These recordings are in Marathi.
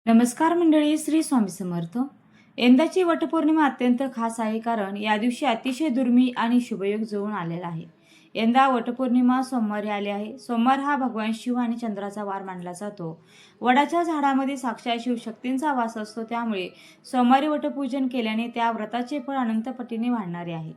नमस्कार मंडळी, श्री स्वामी समर्थ. यंदाची वटपौर्णिमा अत्यंत खास आहे, कारण या दिवशी अतिशय दुर्मिळ आणि शुभयोग जुळून आलेला आहे. यंदा वटपौर्णिमा सोमवारी आली आहे. सोमवार हा भगवान शिव आणि चंद्राचा वार मानला जातो. वडाच्या झाडामध्ये साक्षात शिवशक्तींचा वास असतो, त्यामुळे सोमवारी वटपूजन केल्याने त्या व्रताचे फळ अनंत पटीने वाढणारे आहे.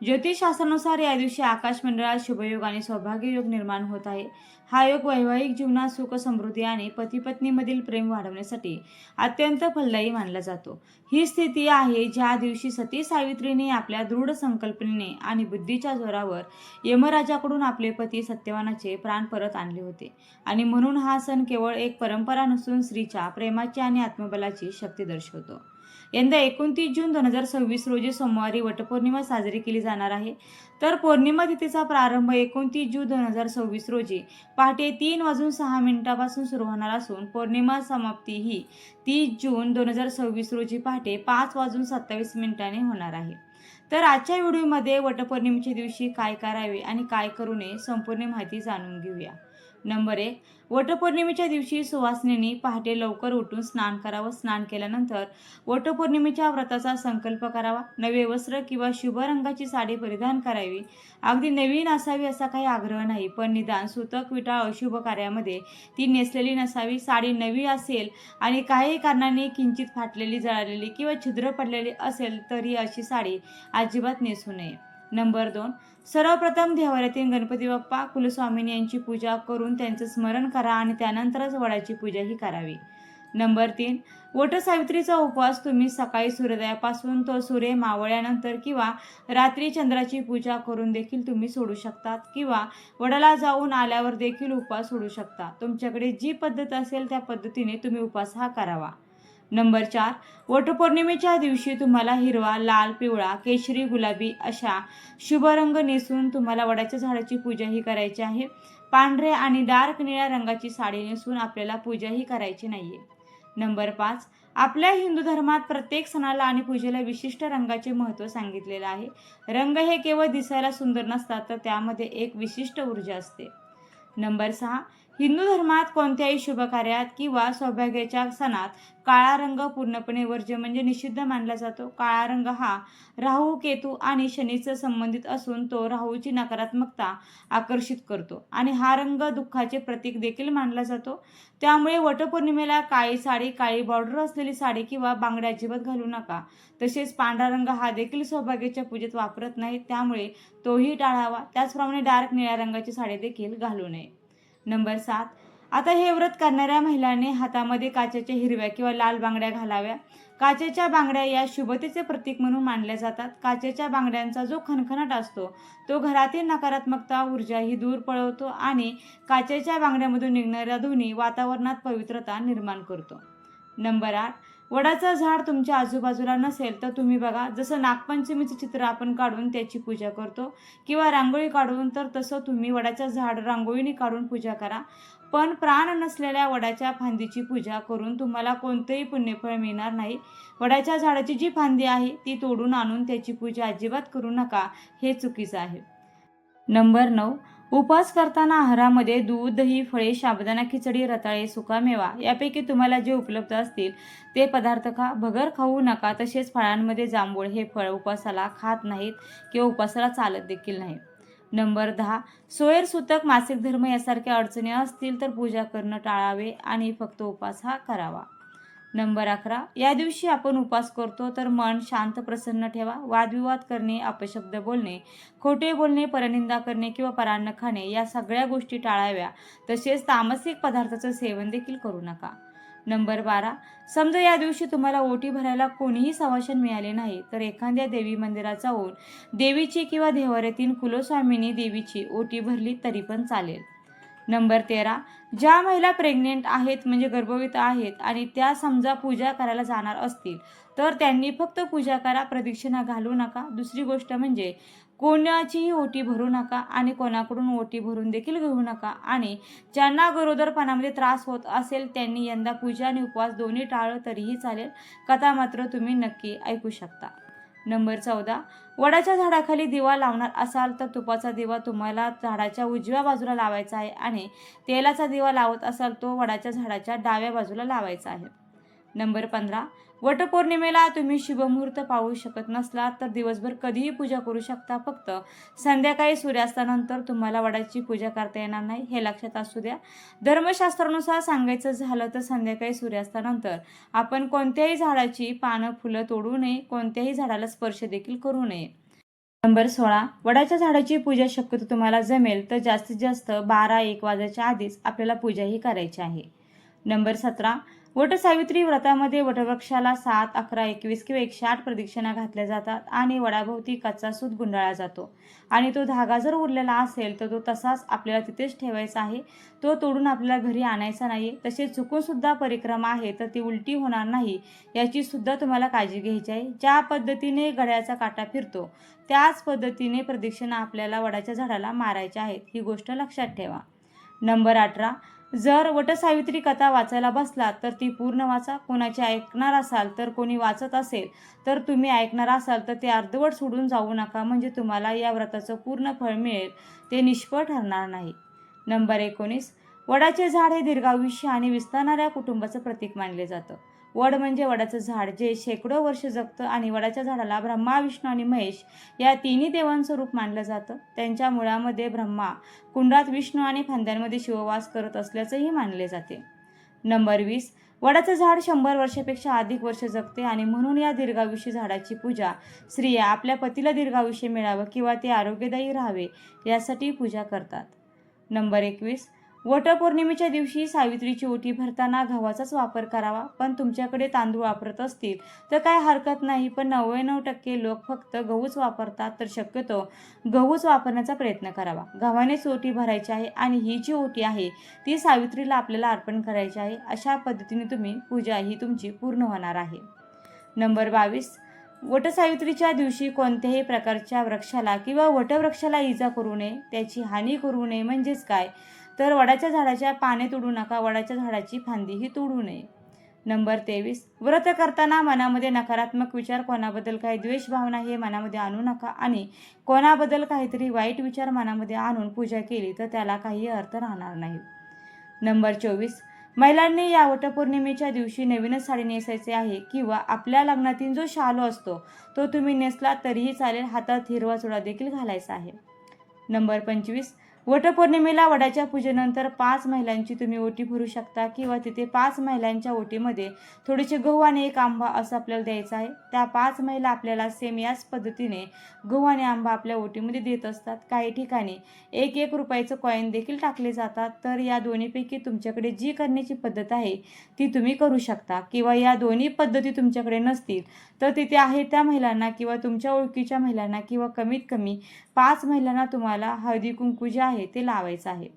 ज्योतिषशास्त्रानुसार या दिवशी आकाशमंडळात शुभयोग आणि सौभाग्य योग निर्माण होत आहे. हा योग वैवाहिक जीवनात सुख समृद्धी आणि पती पत्नीमधील प्रेम वाढवण्यासाठी अत्यंत फलदायी मानला जातो. ही स्थिती आहे ज्या दिवशी सती सावित्रीने आपल्या दृढ संकल्पनेने आणि बुद्धीच्या जोरावर यमराजाकडून आपले पती सत्यवानाचे प्राण परत आणले होते. आणि म्हणून हा सण केवळ एक परंपरा नसून स्त्रीच्या प्रेमाची आणि आत्मबलाची शक्ती दर्शवतो. यंदा 29 जून 2026 रोजी सोमवारी वटपौर्णिमा साजरी केली जाणार आहे. तर पौर्णिमा तिथीचा प्रारंभ 29 जून 2026 रोजी पहाटे 3:06 सुरू होणार असून पौर्णिमा समाप्ती ही 30 जून 2026 रोजी पहाटे 5:27 होणार आहे. तर आजच्या व्हिडिओमध्ये वटपौर्णिमेच्या दिवशी काय करावे आणि काय करू नये संपूर्ण माहिती जाणून घेऊया. नंबर 1. वटपौर्णिमेच्या दिवशी सुवासिनींनी पहाटे लवकर उठून स्नान करावं. स्नान केल्यानंतर वटपौर्णिमेच्या व्रताचा संकल्प करावा. नवे वस्त्र किंवा शुभ रंगाची साडी परिधान करावी. अगदी नवीन असावी असा काही आग्रह नाही, पण निदान सुतक विटाळ अशुभ कार्यामध्ये ती नेसलेली नसावी. साडी नवी असेल आणि काही कारणाने किंचित फाटलेली, जळालेली किंवा छिद्र पडलेली असेल तरी अशी साडी अजिबात नेसू नये. नंबर 2. सर्वप्रथम देवालयातील गणपती बाप्पा कुलस्वामिनी यांची पूजा करून त्यांचं स्मरण करा आणि त्यानंतरच वडाची पूजाही करावी. नंबर 3. वटसावित्रीचा उपवास तुम्ही सकाळी सूर्योदयापासून तो सूर्य मावळल्यानंतर किंवा रात्री चंद्राची पूजा करून देखील तुम्ही सोडू शकतात, किंवा वडाला जाऊन आल्यावर देखील उपवास सोडू शकता. तुमच्याकडे जी पद्धत असेल त्या पद्धतीने तुम्ही उपवास हा करावा. नंबर 4. वटपौर्णिमेच्या दिवशी तुम्हाला हिरवा, लाल, पिवळा, केशरी, गुलाबी अशा शुभ रंग नेसून तुम्हाला वडाच्या झाडाची पूजाही करायची आहे. पांढरे आणि डार्क निळ्या रंगाची साडी नेसून आपल्याला पूजाही करायची नाहीये. नंबर 5. आपल्या हिंदू धर्मात प्रत्येक सणाला आणि पूजेला विशिष्ट रंगाचे महत्त्व सांगितलेलं आहे. रंग हे केवळ दिसायला सुंदर नसतात, तर त्यामध्ये एक विशिष्ट ऊर्जा असते. नंबर 6. हिंदू धर्मात कोणत्याही शुभ कार्यात किंवा सौभाग्याच्या सणात काळा रंग पूर्णपणे वर्ज्य म्हणजे निषिद्ध मानला जातो. काळा रंग हा राहू, केतू आणि शनीचा संबंधित असून तो राहूची नकारात्मकता आकर्षित करतो आणि हा रंग दुःखाचे प्रतीक देखील मानला जातो. त्यामुळे वटपौर्णिमेला काळी साडी, काळी बॉर्डर असलेली साडी किंवा बांगड्या अजिबात घालू नका. तसेच पांढरा रंग हा देखील सौभाग्याच्या पूजेत वापरत नाहीत, त्यामुळे तोही टाळावा. त्याचप्रमाणे डार्क निळ्या रंगाची साडी देखील घालू नये. नंबर 7. आता हे व्रत करणाऱ्या महिलांनी हातामध्ये काचेच्या हिरव्या किंवा लाल बांगड्या घालाव्या. काचेच्या बांगड्या या शुभतेचे प्रतीक म्हणून मानल्या जातात. काचेच्या बांगड्यांचा जो खणखणाट असतो तो घरातील नकारात्मकता ऊर्जाही दूर पळवतो आणि काचेच्या बांगड्यामधून निघणारा ध्वनी वातावरणात पवित्रता निर्माण करतो. नंबर 8. वडाचं झाड तुमच्या आजूबाजूला नसेल तर तुम्ही बघा, जसं नागपंचमीचं चित्र आपण काढून त्याची पूजा करतो किंवा रांगोळी काढून, तर तसं तुम्ही वडाचं झाड रांगोळीने काढून पूजा करा. पण प्राण नसलेल्या वडाच्या फांदीची पूजा करून तुम्हाला कोणतेही पुण्यफळ मिळणार नाही. वडाच्या झाडाची जी फांदी आहे ती तोडून आणून त्याची पूजा अजिबात करू नका, हे चुकीचं आहे. नंबर 9. उपवास करताना आहारामध्ये दूध, दही, फळे, साबुदाणा खिचडी, रताळे, सुकामेवा यापैकी तुम्हाला जे उपलब्ध असतील ते पदार्थ खा. भगर खाऊ नका. तसेच फळांमध्ये जांभूळ हे फळ उपवासाला खात नाहीत किंवा उपवासाला चालत देखील नाही. नंबर 10. सोयर, सुतक, मासिक धर्म यासारख्या अडचणी असतील तर पूजा करणं टाळावे आणि फक्त उपवास हा करावा. नंबर 11. या दिवशी आपण उपवास करतो तर मन शांत, प्रसन्न ठेवा. वादविवाद करणे, अपशब्द बोलणे, खोटे बोलणे, परनिंदा करणे किंवा परान्न खाणे या सगळ्या गोष्टी टाळाव्या. तसेच तामसिक पदार्थाचं सेवन देखील करू नका. नंबर 12. समजा या दिवशी तुम्हाला ओटी भरायला कोणीही सवाशण मिळाले नाही, तर एखाद्या देवी मंदिरात जाऊन देवीची किंवा देवाऱ्यातील कुलस्वामिनी देवीची ओटी भरली तरी पण चालेल. नंबर 13. ज्या महिला प्रेग्नेंट आहेत म्हणजे गर्भवती आहेत आणि त्या समजा पूजा करायला जाणार असतील तर त्यांनी फक्त पूजा करा, प्रदक्षिणा घालू नका. दुसरी गोष्ट म्हणजे कोणाचीही ओटी भरू नका आणि कोणाकडून ओटी भरून देखील घेऊ नका. आणि ज्यांना गरोदरपणामध्ये त्रास होत असेल त्यांनी यंदा पूजा आणि उपवास दोन्ही टाळलं तरीही चालेल. कथा मात्र तुम्ही नक्की ऐकू शकता. नंबर 14. वडाच्या झाडाखाली दिवा लावणार असाल तर तुपाचा दिवा तुम्हाला झाडाच्या उजव्या बाजूला लावायचा आहे आणि तेलाचा दिवा लावत असाल तो वडाच्या झाडाच्या डाव्या बाजूला लावायचा आहे. नंबर 15, वटपौर्णिमेला तुम्ही शुभमुहूर्त पाहू शकत नसला तर दिवसभर कधीही पूजा करू शकता. फक्त संध्याकाळी सूर्यास्तानंतर तुम्हाला वडाची पूजा करता येणार नाही, हे लक्षात असू द्या. धर्मशास्त्रानुसार सांगायचं झालं तर संध्याकाळी सूर्यास्तानंतर आपण कोणत्याही झाडाची पानं, फुलं तोडू नये, कोणत्याही झाडाला स्पर्श देखील करू नये. नंबर 16, वडाच्या झाडाची पूजा शक्यतो तुम्हाला जमेल तर जास्तीत जास्त 12-1 वाजायच्या आधीच आपल्याला पूजा ही करायची आहे. नंबर 17, वटसावित्री व्रतामध्ये वटवृक्षाला 7, 11, 21 किंवा 108 प्रदक्षिणा घातल्या जातात आणि वडाभोवती कच्चा सूत गुंडाळला जातो आणि तो धागा जर उरलेला असेल तर तो तसाच आपल्याला तिथेच ठेवायचा आहे. तो तोडून आपल्याला घरी आणायचा नाही. तसेच चुकून सुद्धा परिक्रमा आहे तर ती उलटी होणार नाही याची सुद्धा तुम्हाला काळजी घ्यायची आहे. ज्या पद्धतीने घड्याळाचा काटा फिरतो त्याच पद्धतीने प्रदक्षिणा आपल्याला वडाच्या झाडाला मारायच्या आहेत, ही गोष्ट लक्षात ठेवा. नंबर 18, जर वटसावित्री कथा वाचायला बसलात तर ती पूर्ण वाचा. कोणाची ऐकणार असाल तर कोणी वाचत असेल तर तुम्ही ऐकणार असाल तर ते अर्धवट सोडून जाऊ नका, म्हणजे तुम्हाला या व्रताचं पूर्ण फळ मिळेल, ते निष्फळ ठरणार नाही. नंबर 19, वडाचे झाड हे दीर्घायुष्य आणि विस्तारणाऱ्या कुटुंबाचं प्रतीक मानले जातं. वड म्हणजे वडाचं झाड जे शेकडो वर्ष जगतं आणि वडाच्या झाडाला ब्रह्मा, विष्णू आणि महेश या तिन्ही देवांचं रूप मानलं जातं. त्यांच्या मुळामध्ये ब्रह्मा, कुंडात विष्णू आणि फांद्यांमध्ये शिववास करत असल्याचंही मानले जाते. नंबर 20, वडाचं झाड 100 वर्षापेक्षा अधिक वर्ष जगते आणि म्हणून या दीर्घायुष्य झाडाची पूजा स्त्रिया आपल्या पतीला दीर्घायुष्य मिळावं किंवा ते आरोग्यदायी राहावे यासाठी पूजा करतात. नंबर 21, वटपौर्णिमेच्या दिवशी सावित्रीची ओटी भरताना गव्हाचाच वापर करावा. पण तुमच्याकडे तांदूळ वापरत असतील तर काय हरकत नाही, पण 99% लोक फक्त गहूच वापरतात, तर शक्यतो गहूच वापरण्याचा प्रयत्न करावा. गव्हानेच ओटी भरायची आहे आणि ही जी ओटी आहे ती सावित्रीला आपल्याला अर्पण करायची आहे. अशा पद्धतीने तुम्ही पूजा ही तुमची पूर्ण होणार आहे. नंबर 22, वटसावित्रीच्या दिवशी कोणत्याही प्रकारच्या वृक्षाला किंवा वटवृक्षाला इजा करू नये, त्याची हानी करू नये. म्हणजेच काय तर वडाच्या झाडाच्या पाने तोडू नका, वडाच्या झाडाची फांदीही तोडू नये. नंबर 23, व्रत करताना मनामध्ये नकारात्मक विचार, कोणाबद्दल काही द्वेष भावना हे मनामध्ये आणू नका आणि कोणाबद्दल काहीतरी वाईट विचार मनामध्ये आणून पूजा केली तर त्याला काही अर्थ राहणार नाही. नंबर 24, महिलांनी या वटपौर्णिमेच्या दिवशी नवीनच साडी नेसायची आहे किंवा आपल्या लग्नातील जो शालू असतो तो तुम्ही नेसला तरीही चालेल, हातात हिरवा चुडा देखील घालायचा आहे. नंबर 25, वटपौर्णिमेला वडाच्या पूजेनंतर 5 महिलांची तुम्ही ओटी भरू शकता किंवा तिथे 5 महिलांच्या ओटीमध्ये थोडेसे गहू आणि 1 आंबा असं आपल्याला द्यायचं आहे. त्या 5 महिला आपल्याला सेम याच पद्धतीने गहू आणि आंबा आपल्या ओटीमध्ये देत असतात. काही ठिकाणी 1-1 रुपयाचं कॉईन देखील टाकले जातात. तर या दोन्हीपैकी तुमच्याकडे जी करण्याची पद्धत आहे ती तुम्ही करू शकता किंवा या दोन्ही पद्धती तुमच्याकडे नसतील तर तिथे आहे त्या महिलांना किंवा तुमच्या ओळखीच्या महिलांना किंवा कमीत कमी 5 महिलांना तुम्हाला हळदी कुंकू जे आहे ते लावायचं आहे.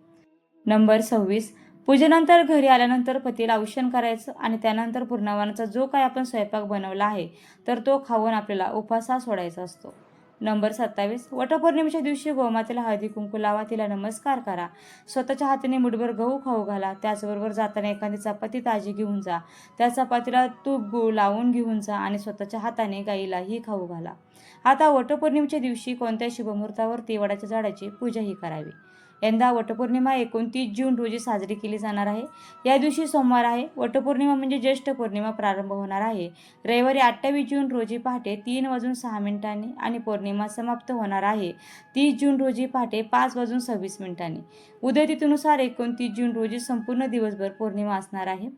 नंबर 26, पूजेनंतर घरी आल्यानंतर पतीला औक्षण करायचं आणि त्यानंतर पूर्णावनाचा जो काय आपण स्वयंपाक बनवला आहे तर तो खाऊन आपल्याला उपासा सोडायचा असतो. नंबर 27, वटपौर्णिमेच्या दिवशी गोमातेला हळदी कुंकू लावा, तिला नमस्कार करा, स्वतःच्या हाताने मुठभर गहू खाऊ घाला. त्याचबरोबर जाताना एखादी चपाती ताजी घेऊन जा, त्या चपातीला तूप गूळ लावून घेऊन जा आणि स्वतःच्या हाताने गाईलाही खाऊ घाला. आता वटपौर्णिमेच्या दिवशी कोणत्या शुभमुहूर्तावरती वडाच्या झाडाची पूजाही करावी. यंदा वटपौर्णिमा 29 जून रोजी साजरी केली जाणार आहे. या दिवशी सोमवार आहे. वटपौर्णिमा म्हणजे ज्येष्ठ पौर्णिमा प्रारंभ होणार आहे रविवारी 28 जून रोजी पहाटे 3:06 आणि पौर्णिमा समाप्त होणार आहे 30 जून रोजी पहाटे 5:26. उद्या तिथीनुसार 29 जून रोजी संपूर्ण दिवसभर पौर्णिमा असणार आहे.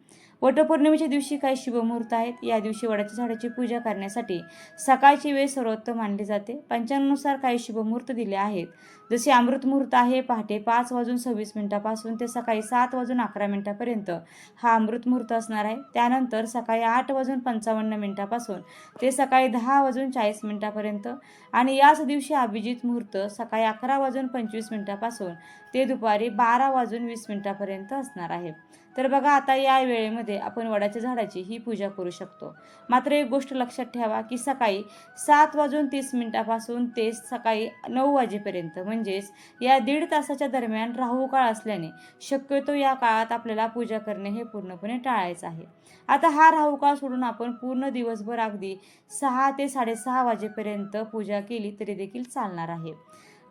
वटपौर्णिमेच्या दिवशी काही शुभमुहूर्त आहेत. या दिवशी वडाच्या झाडाची पूजा करण्यासाठी सकाळची वेळ सर्वोत्तम मानली जाते. पंचांगानुसार काही शुभमुहूर्त दिले आहेत, जसे अमृत मुहूर्त आहे पहाटे 5:26 पासून ते सकाळी 7:11 हा अमृत मुहूर्त असणार आहे. त्यानंतर सकाळी 8:55 पासून ते सकाळी 10:40 आणि याच दिवशी अभिजित मुहूर्त सकाळी 11:25 पासून ते दुपारी 12:20 असणार आहे. तर बघा, आता या वेळेमध्ये आपण वडाच्या झाडाची ही पूजा करू शकतो. मात्र एक गोष्ट लक्षात ठेवा की सकाळी 7:30 पासून ते सकाळी 9 वाजेपर्यंत म्हणजेच या 1.5 तासाच्या दरम्यान राहू काळ असल्याने शक्यतो या काळात आपल्याला पूजा करणे हे पूर्णपणे टाळायचं आहे. आता हा राहू काळ सोडून आपण पूर्ण दिवसभर अगदी 6 ते 6:30 वाजेपर्यंत पूजा केली तरी देखील चालणार आहे.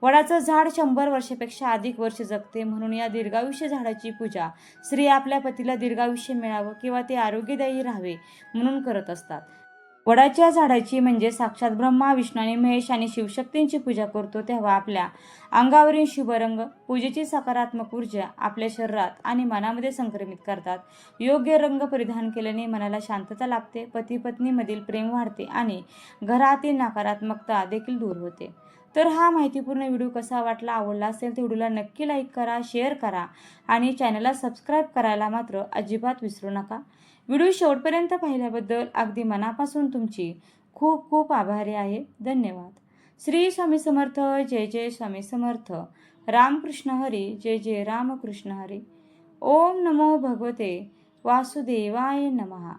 वडाचं झाड 100 वर्षापेक्षा अधिक वर्ष जगते, म्हणून या दीर्घायुष्य झाडाची पूजा स्त्री आपल्या पतीला दीर्घायुष्य मिळावं किंवा ते आरोग्यदायी राहावे म्हणून करत असतात. वडाच्या झाडाची म्हणजे साक्षात ब्रह्मा, विष्णू आणि महेश आणि शिवशक्तींची पूजा करतो तेव्हा आपल्या अंगावरील शुभ रंग पूजेची सकारात्मक ऊर्जा आपल्या शरीरात आणि मनामध्ये संक्रमित करतात. योग्य रंग परिधान केल्याने मनाला शांतता लाभते, पती पत्नीमधील प्रेम वाढते आणि घरातील नकारात्मकता देखील दूर होते. तर हा माहितीपूर्ण व्हिडिओ कसा वाटला, आवडला असेल तर व्हिडिओला नक्की लाईक करा, शेअर करा आणि चॅनलला सबस्क्राईब करायला मात्र अजिबात विसरू नका. व्हिडिओ शेवटपर्यंत पाहिल्याबद्दल अगदी मनापासून तुमची खूप खूप आभारी आहे. धन्यवाद. श्री स्वामी समर्थ. जय जय स्वामी समर्थ. रामकृष्ण हरी. जय जय रामकृष्ण हरी. ओम नमो भगवते वासुदेवाय नमः.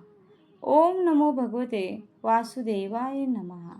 ओम नमो भगवते वासुदेवाय नमः.